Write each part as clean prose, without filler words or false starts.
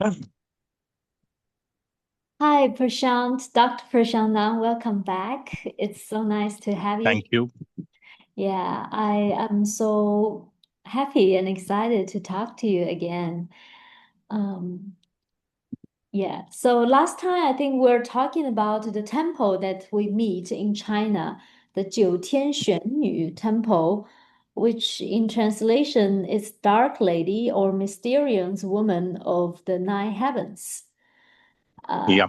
Hi, Prashant, Dr. Prashant, welcome back. It's so nice to have you. Thank you. Yeah, I am so happy and excited to talk to you again. Um, yeah, so last time I think we are talking about the temple that we meet in China, the 九天玄女 temple, which in translation is Dark Lady or Mysterious Woman of the Nine Heavens. Uh, Yeah.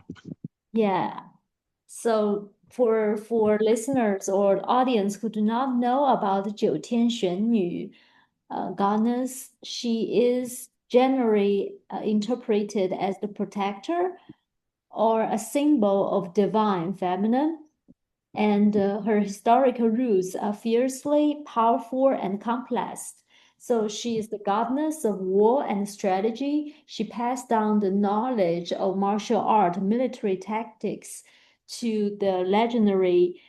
yeah. So for listeners or audience who do not know about the 九天玄女 goddess, she is generally interpreted as the protector or a symbol of divine feminine, and her historical roots are fiercely powerful and complex. So she is the goddess of war and strategy. She passed down the knowledge of martial art, military tactics to the legendary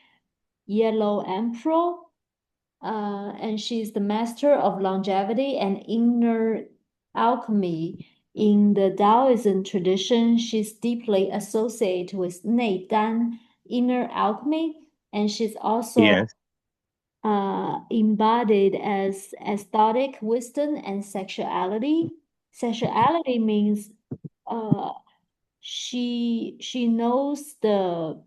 Yellow Emperor. And she's the master of longevity and inner alchemy. In the Taoism tradition, she's deeply associated with Nei Dan, inner alchemy, and she's also Yes. embodied as aesthetic wisdom and sexuality. Sexuality means uh, she knows the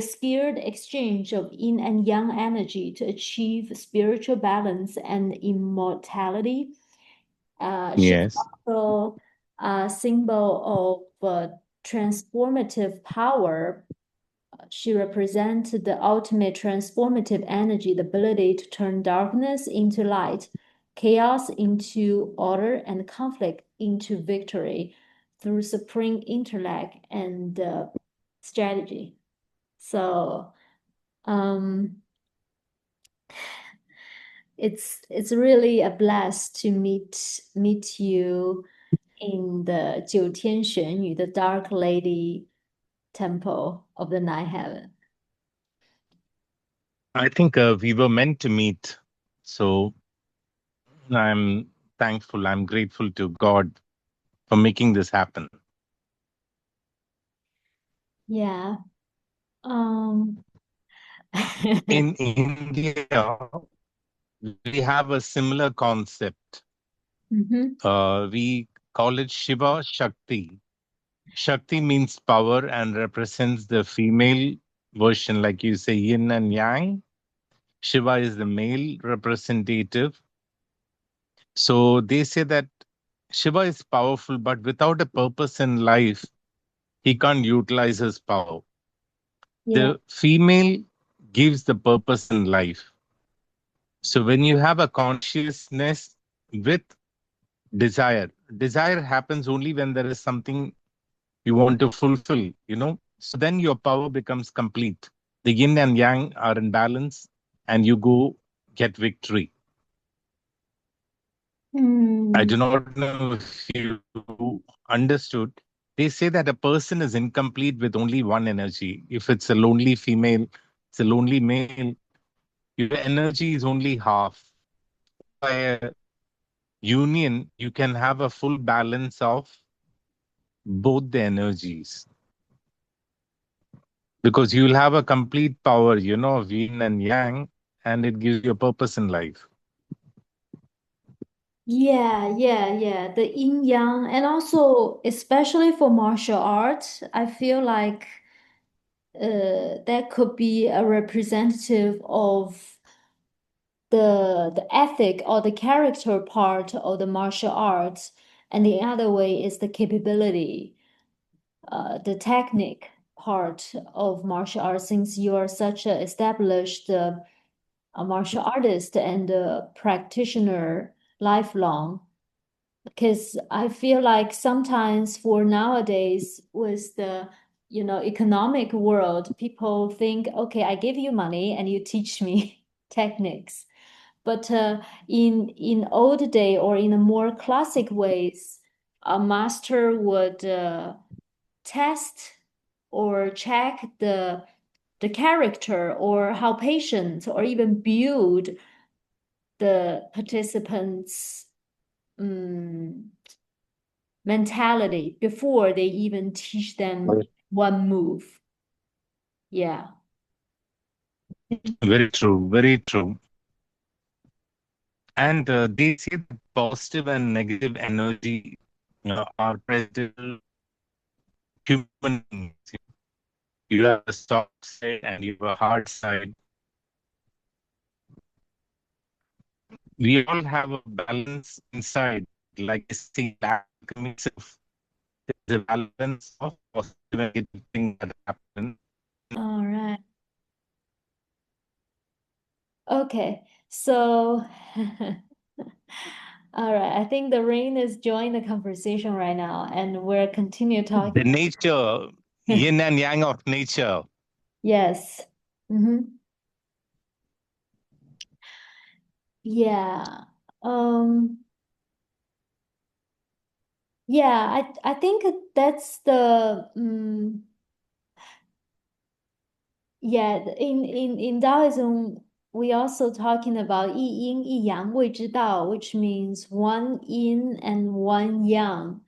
skilled exchange of yin and yang energy to achieve spiritual balance and immortality. She's Yes. also a symbol of transformative power. She represents the ultimate transformative energy, the ability to turn darkness into light, chaos into order, and conflict into victory through supreme intellect and strategy. So um, it's really a blast to meet you in the 九天玄女, the Dark Lady Temple of the Nine Heaven. I think we were meant to meet. So I'm thankful. I'm grateful to God for making this happen. Yeah. Um, In India, we have a similar concept. mhm. We call it Shiva Shakti. Shakti means power and represents the female version, like you say, yin and yang. Shiva is the male representative. So they say that Shiva is powerful, but without a purpose in life, he can't utilize his power. Yeah. The female gives the purpose in life. So when you have a consciousness with desire, desire happens only when there is something you want to fulfill. So then your power becomes complete. The yin and yang are in balance, and you go get victory. I Hmm. do not know if you understood. They say that a person is incomplete with only one energy. If it's a lonely female, it's a lonely male, your energy is only half. By a union, you can have a full balance of both the energies because you'll have a complete power, of yin and yang, and it gives you a purpose in life. Yeah. The yin yang, and also especially for martial arts, I feel like that could be a representative of the ethic or the character part of the martial arts, and the other way is the capability, the technique part of martial arts. Since you are such a established a martial artist and a practitioner lifelong, because I feel like sometimes for nowadays with the economic world, people think, okay, I give you money and you teach me techniques. But in old day or in a more classic ways, a master would test or check the character or how patient or even build the participants' um, mentality before they even teach them Right. one move. Yeah. Very true. Very true. And they say that positive and negative energy are present in human beings. You have a soft side and you have a hard side. We all have a balance inside, like I say, alchemy itself. There's a balance of positive and negative thing that happen. All right. Okay. So, all right. I think the rain is joining the conversation right now, and we're continue talking. The nature, yin and yang of nature. Yes. Mm-hmm. Yeah. Um, yeah, I think that's the yeah, in Taoism we also talking about 一阴一阳谓之道, which means one yin and one yang.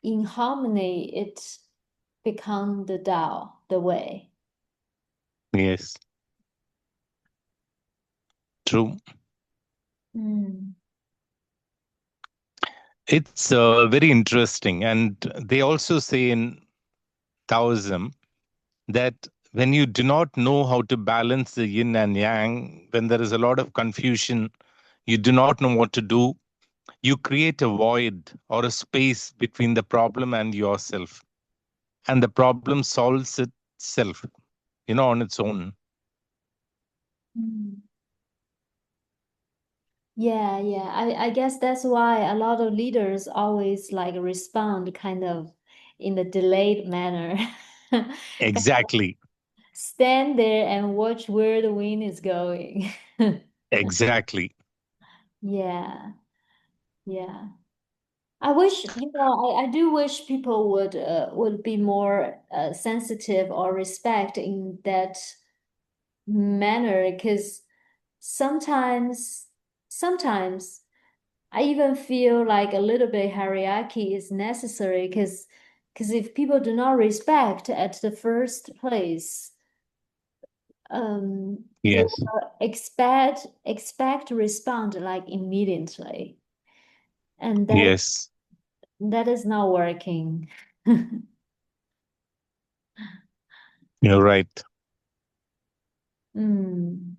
In harmony, it become the Tao, the way. Yes, true. Mm. It's very interesting. And they also say in Taoism that when you do not know how to balance the yin and yang, when there is a lot of confusion, you do not know what to do, you create a void or a space between the problem and yourself. And the problem solves itself, on its own. Mm. Yeah, yeah. I guess that's why a lot of leaders always like respond kind of in a delayed manner. Kind of Exactly. stand there and watch where the wind is going. Exactly. Yeah, yeah. I wish, I do wish people would be more sensitive or respect in that manner because sometimes sometimes I even feel like a little bit hierarchy is necessary because if people do not respect at the first place, they Yes. will expect to respond like immediately, and Yes. that is not working. You're right. Mm,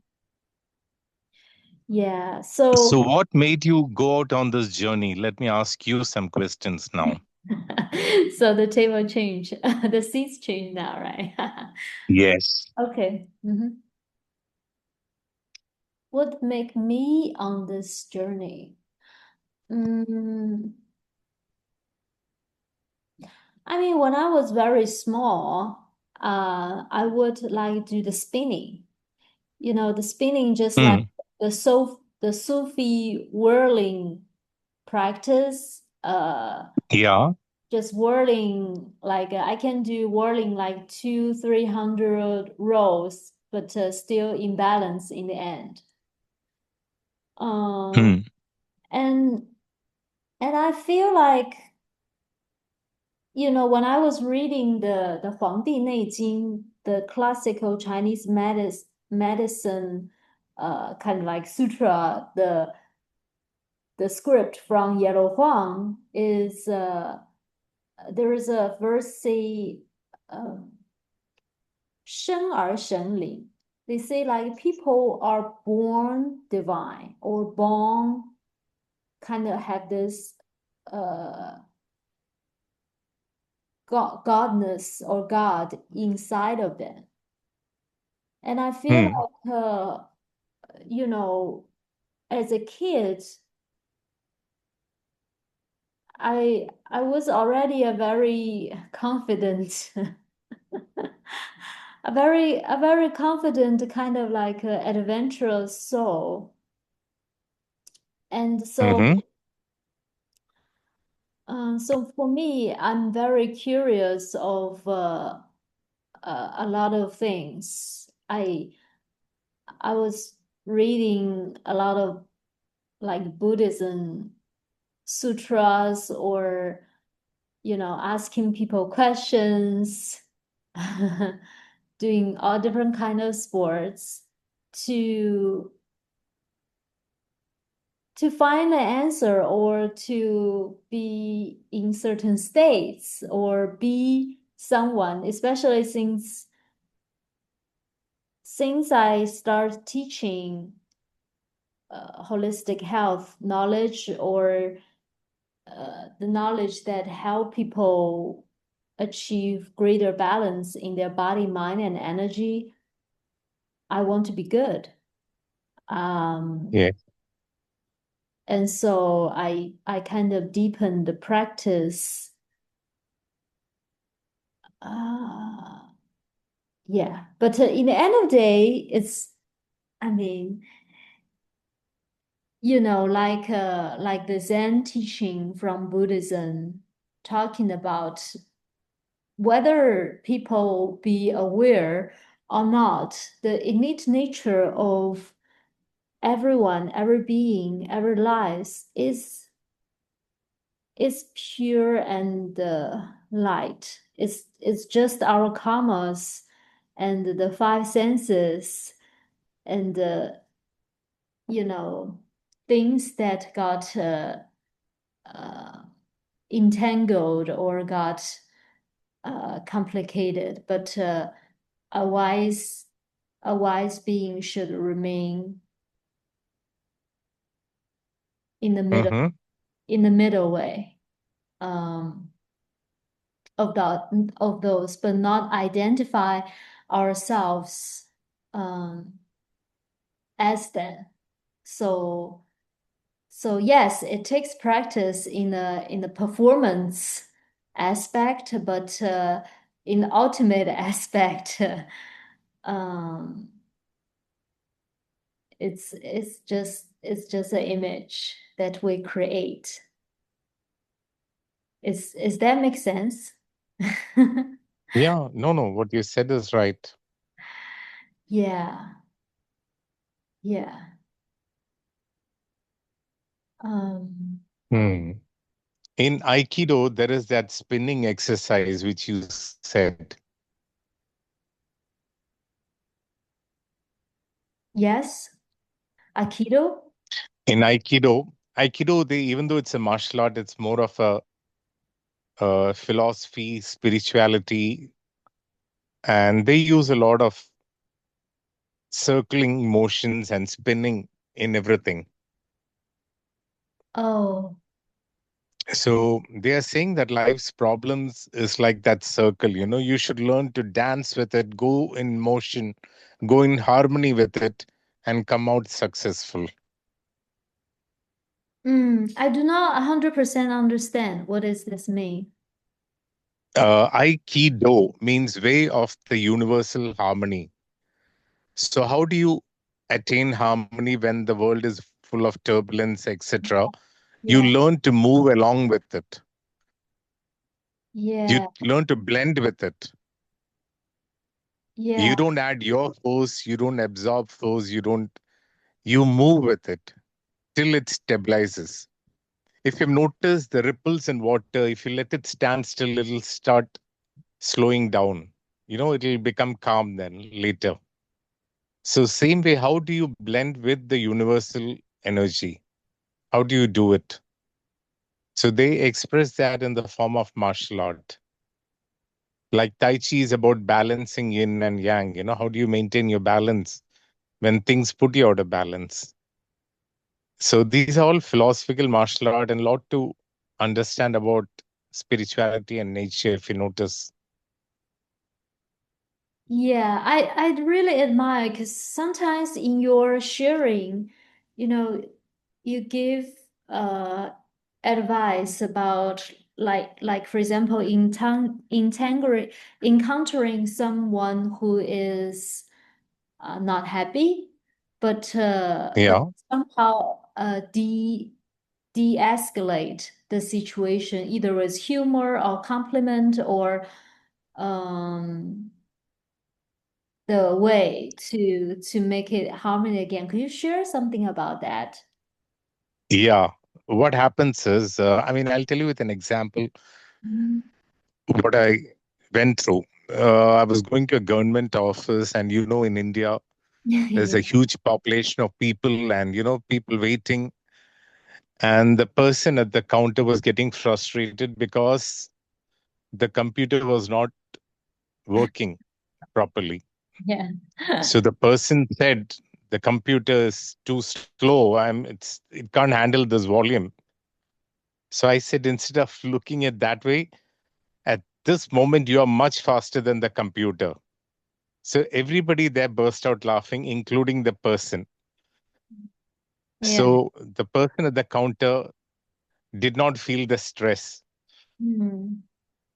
yeah. So, So what made you go out on this journey? Let me ask you some questions now. so the table change, the seats change now, right? Yes. Okay. What make me on this journey? Mm, I mean, when I was very small, I would like do the spinning. The spinning just like Hmm. the Sufi whirling practice. Yeah. Just whirling like I can do whirling like 200-300 rolls, but still in balance in the end. Um, Hmm. and I feel like when I was reading the 黄帝内经, the classical Chinese medicine, kind of like sutra, the script from Yellow Huang is there is a verse say, um, 生而神灵. They say like people are born divine or born kind of have this uh godness or God inside of them. And I feel Hmm. like, you know, as a kid, I was already a very confident, a very confident kind of like adventurous soul. And Mm-hmm. so for me, I'm very curious of a lot of things. I was reading a lot of like Buddhism sutras or, asking people questions, doing all different kind of sports to to find the answer or to be in certain states or be someone, especially since I start teaching holistic health knowledge or the knowledge that help people achieve greater balance in their body, mind, and energy. I want to be good. Um, Yeah. and so I kind of deepen the practice. Uh, yeah, but in the end of the day, I mean, like the Zen teaching from Buddhism, talking about whether people be aware or not, the innate nature of everyone, every being, every life is pure and light. It's just our karmas and the five senses and you know things that got uh, entangled or got complicated. But a wise a wise being should remain in the middle Mm-hmm. in the middle way um, of those, but not identify ourselves um, as them. So so yes, it takes practice in the performance aspect, but in the ultimate aspect, um, it's just an image that we create. Is that make sense? Yeah, no, no, what you said is right. Yeah, yeah. Um, Hmm. In Aikido, there is that spinning exercise which you said. yes, Aikido. In Aikido, they even though it's a martial art, it's more of a philosophy, spirituality, and they use a lot of circling motions and spinning in everything. Oh, So they are saying that life's problems is like that circle. You should learn to dance with it, go in motion, go in harmony with it, and come out successful. I do not 100% understand what does this mean. Aikido means way of the universal harmony. So, how do you attain harmony when the world is full of turbulence, etc.? You Yeah, learn to move along with it. You yeah, learn to blend with it. yeah. You don't add your force, you don't absorb force, you move with it till it stabilizes. If you've noticed the ripples in water, if you let it stand still, it'll start slowing down. It'll become calm then later. So, same way, how do you blend with the universal energy? How do you do it? So, they express that in the form of martial art. Like Tai Chi is about balancing yin and yang. How do you maintain your balance when things put you out of balance? So, these are all philosophical martial art and a lot to understand about spirituality and nature, if you notice. Yeah, I really admire because sometimes in your sharing, you know, you give uh advice about like for example, encountering someone who is not happy, but Yeah. somehow de-escalate the situation either with humor or compliment or um the way to make it harmony again. Could you share something about that? Yeah. what happens is, I mean, I'll tell you with an example Mhm. what I went through. I was going to a government office, and in India, there's a Yeah. huge population of people, and people waiting. And the person at the counter was getting frustrated because the computer was not working properly. Yeah. So the person said, the computer is too slow. It can't handle this volume. So I said, instead of looking at that way, at this moment, you are much faster than the computer. So everybody there burst out laughing, including the person. Yeah. So the person at the counter did not feel the stress. Mm.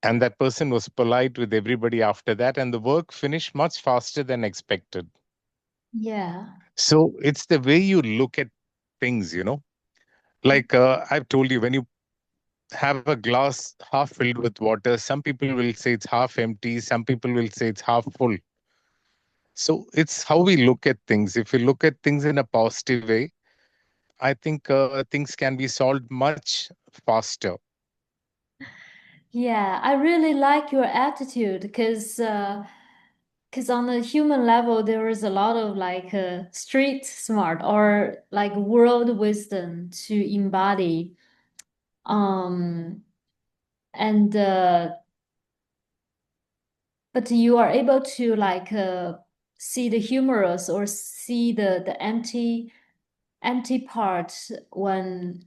And that person was polite with everybody after that. And the work finished much faster than expected. Yeah. So it's the way you look at things. Like I've told you, when you have a glass half filled with water, some people will say it's half empty, some people will say it's half full. So it's how we look at things. If we look at things in a positive way, I think things can be solved much faster. Yeah, I really like your attitude because on the human level there is a lot of like street smart or like world wisdom to embody. Um and but you are able to like see the humorous or see the empty part when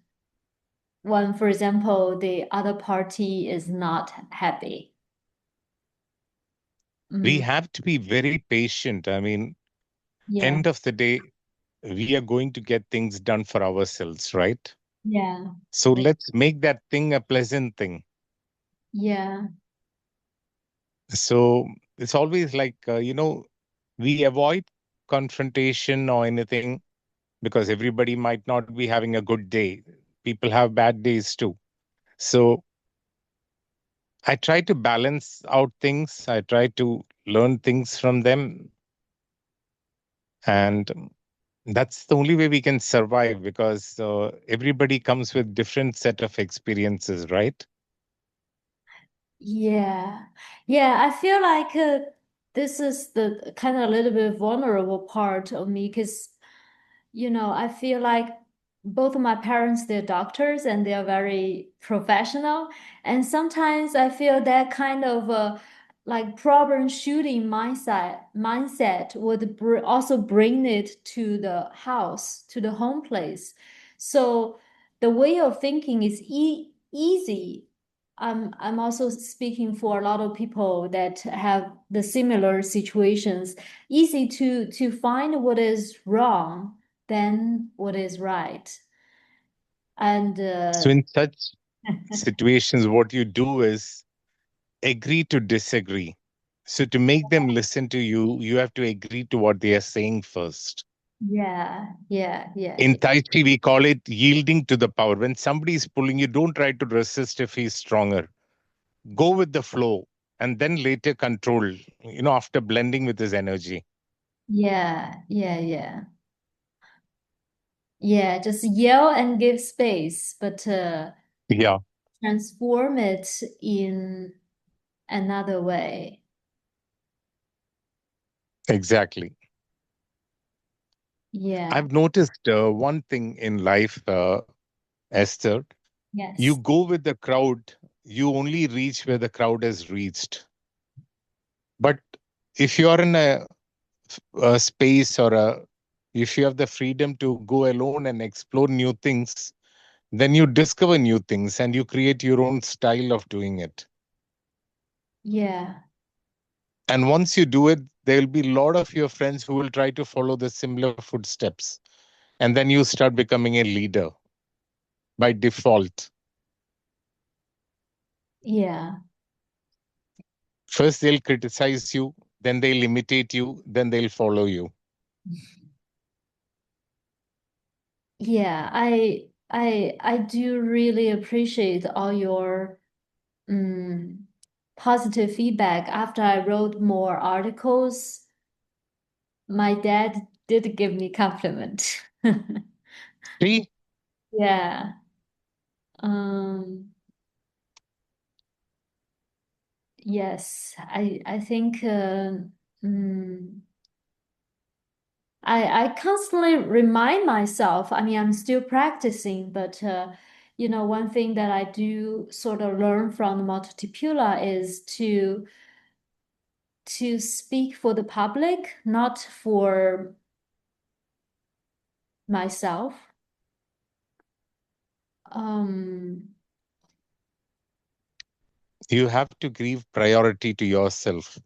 for example the other party is not happy. We Mm, have to be very patient. I mean, yeah. end of the day, we are going to get things done for ourselves, right? Yeah. So let's make that thing a pleasant thing. Yeah. So it's always like, we avoid confrontation or anything because everybody might not be having a good day. People have bad days too. So I try to balance out things. I try to learn things from them. And that's the only way we can survive because everybody comes with different set of experiences, right? Yeah. Yeah, I feel like this is the kind of a little bit vulnerable part of me because, I feel like both of my parents, they're doctors and they're very professional. And sometimes I feel that kind of like problem shooting mindset would also bring it to the house, to the home place. So the way of thinking is easy. I'm also speaking for a lot of people that have the similar situations. Easy to find what is wrong than what is right. And So in such situations, what you do is agree to disagree. So to make them listen to you, you have to agree to what they are saying first. yeah, yeah, yeah, In yeah, Tai Chi, we call it yielding to the power. When somebody is pulling you, don't try to resist if he's stronger. Go with the flow and then later control, after blending with his energy. yeah, yeah, yeah. Yeah, just yell and give space, but Yeah, transform it in another way. exactly. Yeah, I've noticed one thing in life, Esther. You yes. go with the crowd, you only reach where the crowd has reached. But if you are in a space if you have the freedom to go alone and explore new things, then you discover new things and you create your own style of doing it. Yeah, And once you do it, there will be a lot of your friends who will try to follow the similar footsteps. And then you start becoming a leader by default. yeah. First, they'll criticize you, then they'll imitate you, then they'll follow you. Yeah, I do really appreciate all your um, positive feedback. After I wrote more articles, my dad did give me compliment. See, Yeah. Um, yes, I think mm, I constantly remind myself. I mean, I'm still practicing, but one thing that I do sort of learn from the multipula is to speak for the public, not for myself. Um, You have to give priority to yourself.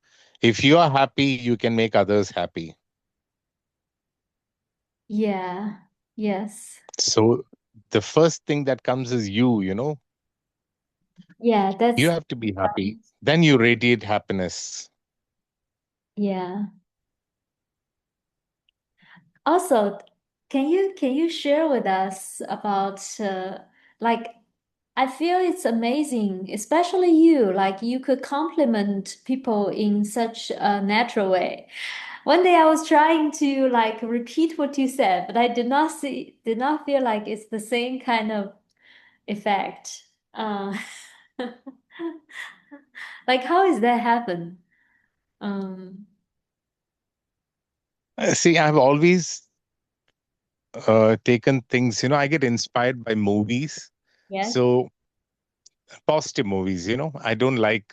If you are happy, you can make others happy. yeah, yes, So the first thing that comes is you. yeah, You that's have to be happy. Then you radiate happiness. yeah. Also, can you share with us about like I feel it's amazing, especially you, like you could compliment people in such a natural way. One day I was trying to like repeat what you said, but I did not feel like it's the same kind of effect. Like how is that happen? Um, See, I've always taken things, I get inspired by movies. yes, So positive movies, I don't like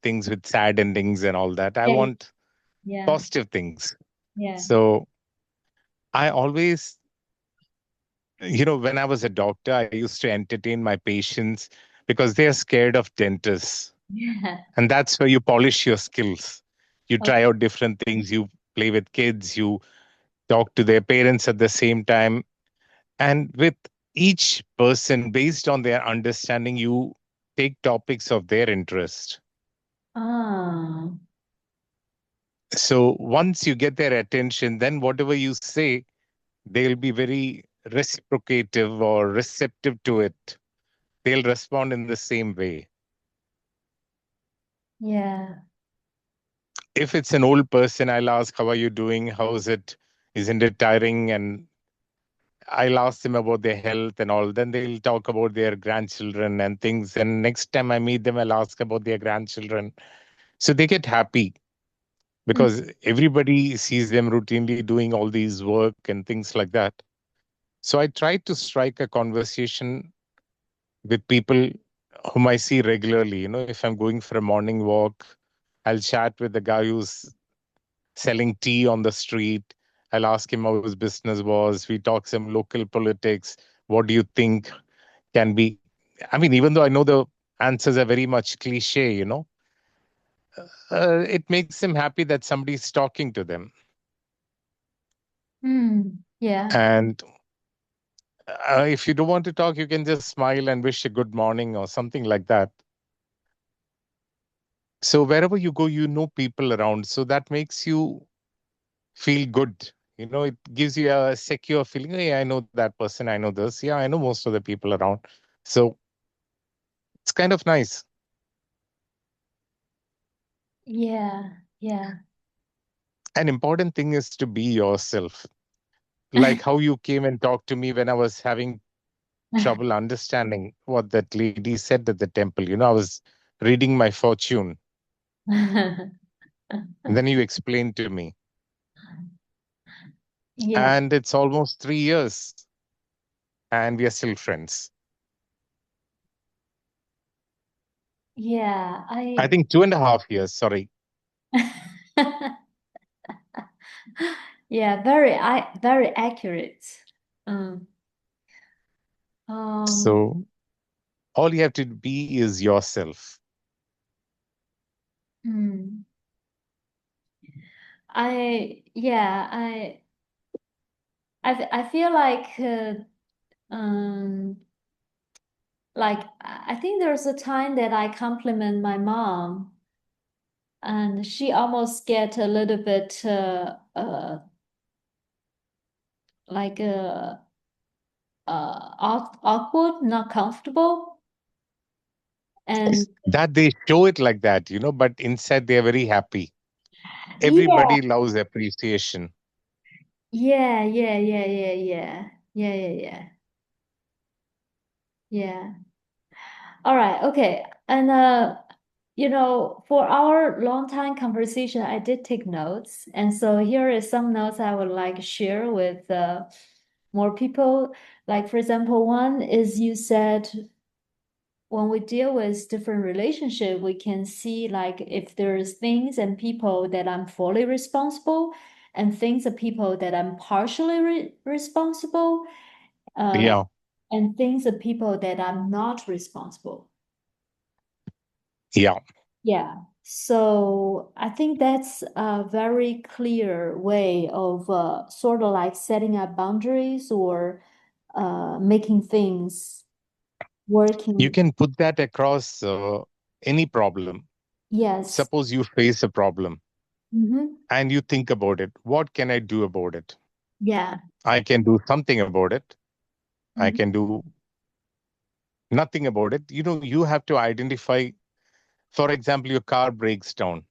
things with sad endings and all that. I yeah, want yeah, positive things. yeah, So I always, when I was a doctor, I used to entertain my patients because they are scared of dentists. yeah. And that's where you polish your skills. You Okay. try out different things, you play with kids, you talk to their parents at the same time. And with each person, based on their understanding, you take topics of their interest. Ah, So once you get their attention, then whatever you say, they'll be very reciprocative or receptive to it. They'll respond in the same way. yeah. If it's an old person, I'll ask, how are you doing? How is it? Isn't it tiring? And I'll ask them about their health and all. Then they'll talk about their grandchildren and things. And next time I meet them, I'll ask about their grandchildren. So they get happy Mm, because everybody sees them routinely doing all these work and things like that. So I try to strike a conversation with people whom I see regularly. If I'm going for a morning walk, I'll chat with the guy who's selling tea on the street. I'll ask him how his business was. We talk some local politics. What do you think can be? I mean, even though I know the answers are very much cliche, it makes them happy that somebody's talking to them. yeah. And if you don't want to talk, you can just smile and wish a good morning or something like that. So wherever you go, you know people around. So that makes you feel good. It gives you a secure feeling. Hey, I know that person. I know this. Yeah, I know most of the people around. So it's kind of nice. Yeah, yeah. An important thing is to be yourself. Like how you came and talked to me when I was having trouble understanding what that lady said at the temple. I was reading my fortune. And then you explained to me. Yeah, And it's almost 3 years and we are still friends. yeah. I I think 2.5 years. Sorry. yeah, very accurate. Um, um, So all you have to be is yourself. mm. Yeah, I feel um like I think there's a time that I compliment my mom and she almost get a little bit like awkward, not comfortable. And That they show it like that, but inside they're very happy. yeah, Everybody loves appreciation. yeah, yeah, yeah, yeah, yeah, yeah, yeah, yeah, yeah. All right, okay. And for our long time conversation, I did take notes. And so here is some notes I would like to share with more people. Like for example, one is you said when we deal with different relationship, we can see like if there's things and people that I'm fully responsible and things and people that I'm partially responsible, uh, Yeah, and things and people that I'm not responsible. yeah. Yeah. So I think that's a very clear way of sort of like setting up boundaries or making things You working. can put that across any problem. Yes. Suppose you face a problem Mm-hmm. and you think about it. What can I do about it? Yeah. I can do something about it. I Mhm. can do nothing about it. You have to identify, for example, your car breaks down.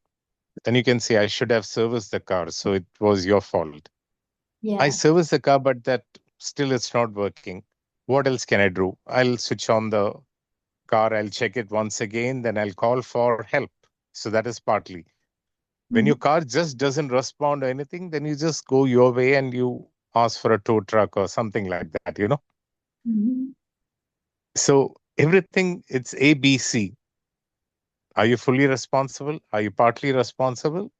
Then you can say, I should have serviced the car. So it was your fault. I Yeah. serviced the car, but that still it's not working. What else can I do? I'll switch on the car. I'll check it once again. Then I'll call for help. So that is partly. When Mhm. your car just doesn't respond to anything, then you just go your way and you ask for a tow truck or something like that. Mhm. So everything, it's A, B, C. Are you fully responsible? Are you partly responsible?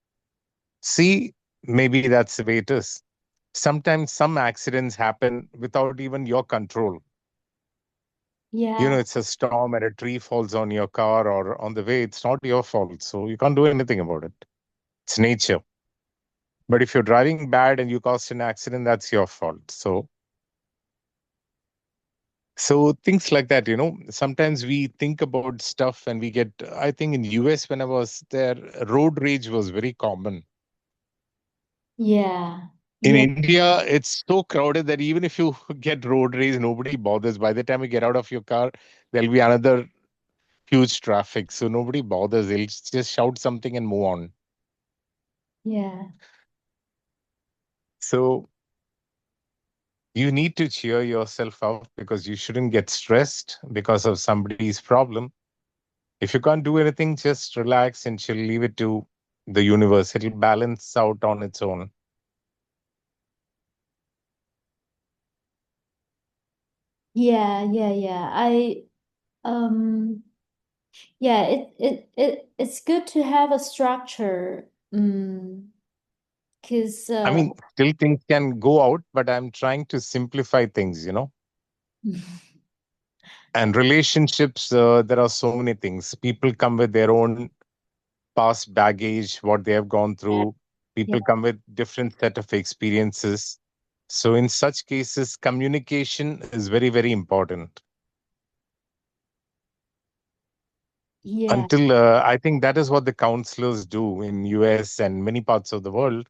C, maybe that's the way it is. Sometimes some accidents happen without even your control. Yeah. It's a storm and a tree falls on your car or on the way. It's not your fault. So you can't do anything about it. It's nature. But if you're driving bad and you caused an accident, that's your fault. So things like that. Sometimes we think about stuff and we get, I think in US when I was there, road rage was very common. Yeah. In Yeah. India, it's so crowded that even if you get road rage, nobody bothers. By the time you get out of your car, there'll be another huge traffic. So nobody bothers. They'll just shout something and move on. Yeah. So you need to cheer yourself up because you shouldn't get stressed because of somebody's problem. If you can't do anything, just relax and she'll leave it to the universe. It'll balance out on its own. Yeah. Yeah. Yeah. Um yeah, it's good to have a structure. 'Cause I mean, still things can go out, but I'm trying to simplify things. And relationships, there are so many things. People come with their own past baggage, what they have gone yeah. through. Yeah. People come with different set of experiences. So in such cases, communication is very, very important. Yeah. Until I think that is what the counselors do in US and many parts of the world.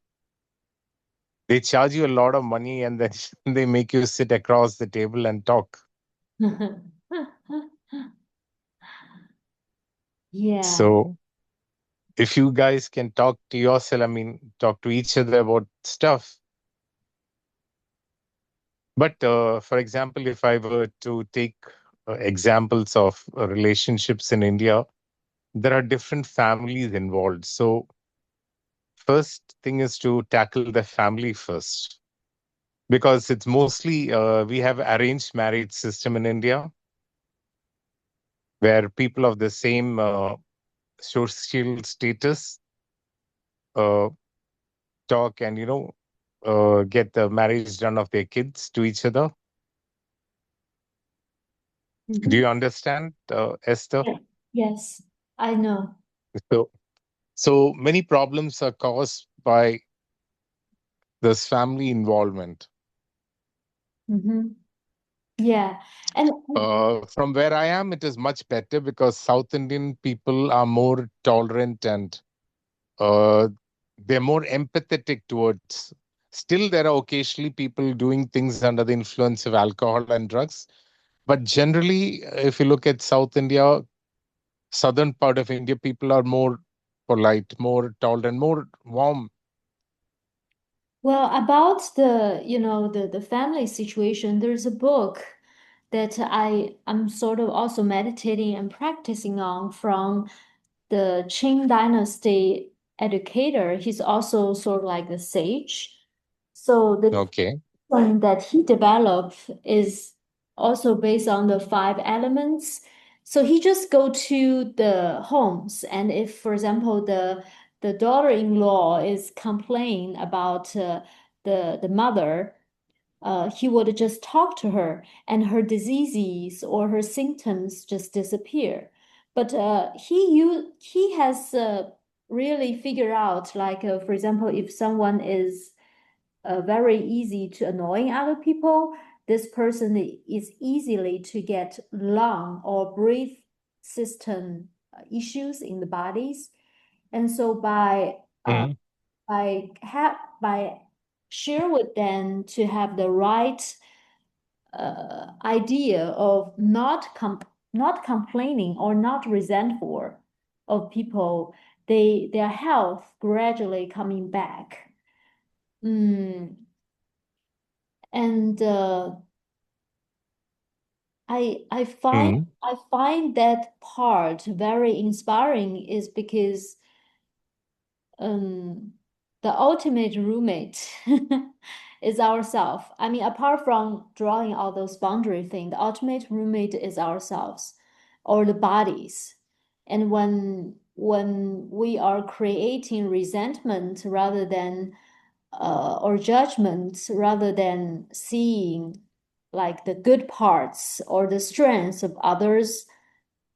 They charge you a lot of money and then they make you sit across the table and talk. Yeah. So if you guys can talk to yourself, I mean, talk to each other about stuff. But for example, if I were to take examples of relationships in India, there are different families involved. So first thing is to tackle the family first because it's mostly we have arranged marriage system in India where people of the same social status uh, talk and get the marriage done of their kids to each other. Do Mhm. you understand, Esther? Yeah. Yes, I know. So many problems are caused by this family involvement. Hmm. Yeah. And From where I am, it is much better because South Indian people are more tolerant and uh, they're more empathetic towards. Still, there are occasionally people doing things under the influence of alcohol and drugs. But generally, if you look at South India, southern part of India, people are more polite, more tolerant, more warm. well, about the family situation, there's a book that I'm sort of also meditating and practicing on from the Qing Dynasty educator. He's also sort of like a sage. So the Okay. one that he developed is also based on the five elements. So he just go to the homes, and if, for example, the daughter-in-law is complaining about the mother, he would just talk to her, and her diseases or her symptoms just disappear. But he has really figured out, like for example, if someone is very easy to annoying other people, this person is easily to get lung or breathe system issues in the bodies. And so Mhm. by share with them to have the right idea of not complaining or not resentful of people, their health gradually coming back. Mm, and Mhm. I find that part very inspiring is because um the ultimate roommate is ourself. I mean, apart from drawing all those boundary things, the ultimate roommate is ourselves or the bodies. And when we are creating resentment rather than or judgment rather than seeing like the good parts or the strengths of others,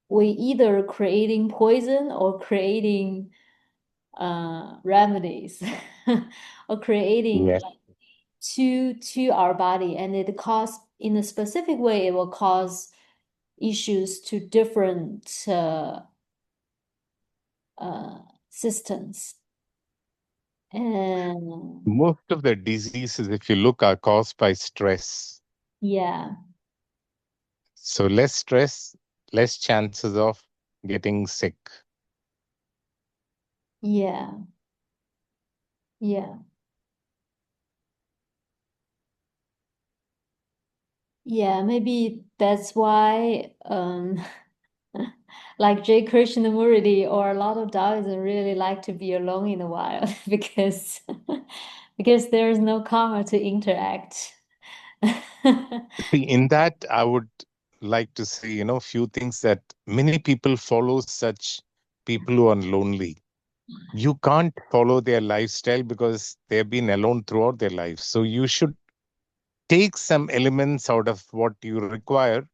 we either creating poison or creating remedies or creating Yes. like to our body, and it cause in a specific way it will cause issues to different uh, systems. And Most of the diseases, if you look, are caused by stress. yeah, So less stress, less chances of getting sick. yeah, yeah, yeah, maybe that's why like J. Krishnamurti or a lot of Taoism really like to be alone in the wild because because there's no karma to interact. See, in that, I would like to say, few things that many people follow such people who are lonely. You can't follow their lifestyle because they've been alone throughout their life. So you should take some elements out of what you require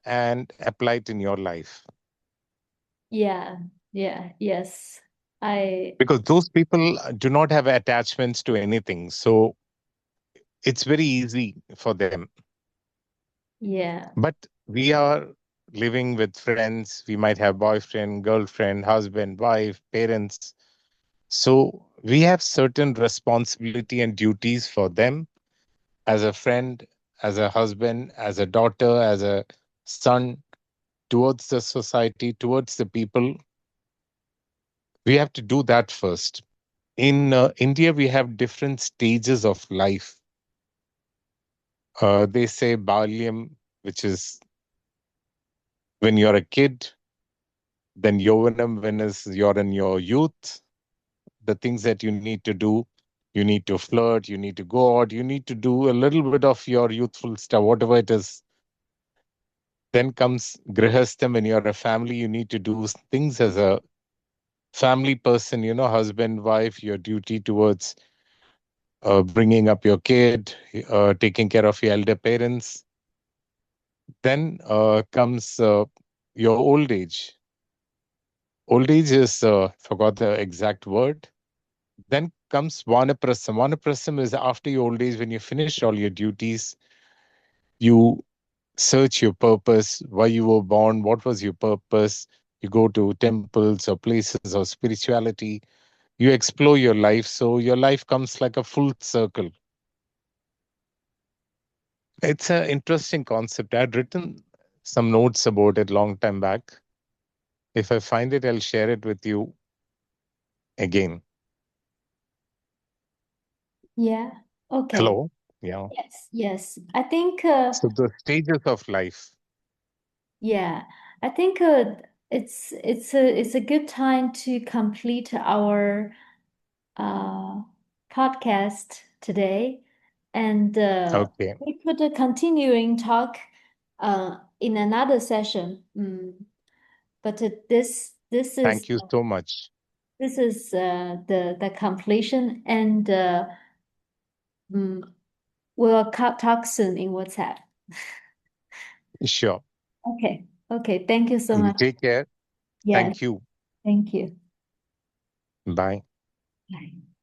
and apply it in your life. Yeah, yeah, yes. I, Because those people do not have attachments to anything. So it's very easy for them. yeah, But we are living with friends. We might have boyfriend, girlfriend, husband, wife, parents. So we have certain responsibility and duties for them as a friend, as a husband, as a daughter, as a son, towards the society, towards the people. We have to do that first. In India, we have different stages of life. They say Balyam, which is when you're a kid, then Yovanam, when is you're in your youth, the things that you need to do. You need to flirt, you need to go out, you need to do a little bit of your youthful stuff, whatever it is. Then comes Grihastham, when you're a family, you need to do things as a family person, husband, wife, your duty towards bringing up your kid, taking care of your elder parents. Then comes your old age. Old age is, forgot the exact word. Then comes Vanaprasam. Vanaprasam is after your old age, when you finish all your duties, you search your purpose, why you were born, what was your purpose. You go to temples or places or spirituality. You explore your life. So your life comes like a full circle. It's an interesting concept. I'd written some notes about it long time back. If I find it, I'll share it with you again. yeah. Okay. Hello? Yeah. Yes, yes. I think So the stages of life. yeah, I think it's a good time to complete our uh podcast today, and Okay. we could continuing talk in another session. But Thank you so much. this is the completion, and mm, we'll talk soon in WhatsApp. Sure. Okay, okay. Thank you so You much. take care. Yeah, Thank you. thank you. Bye. Bye.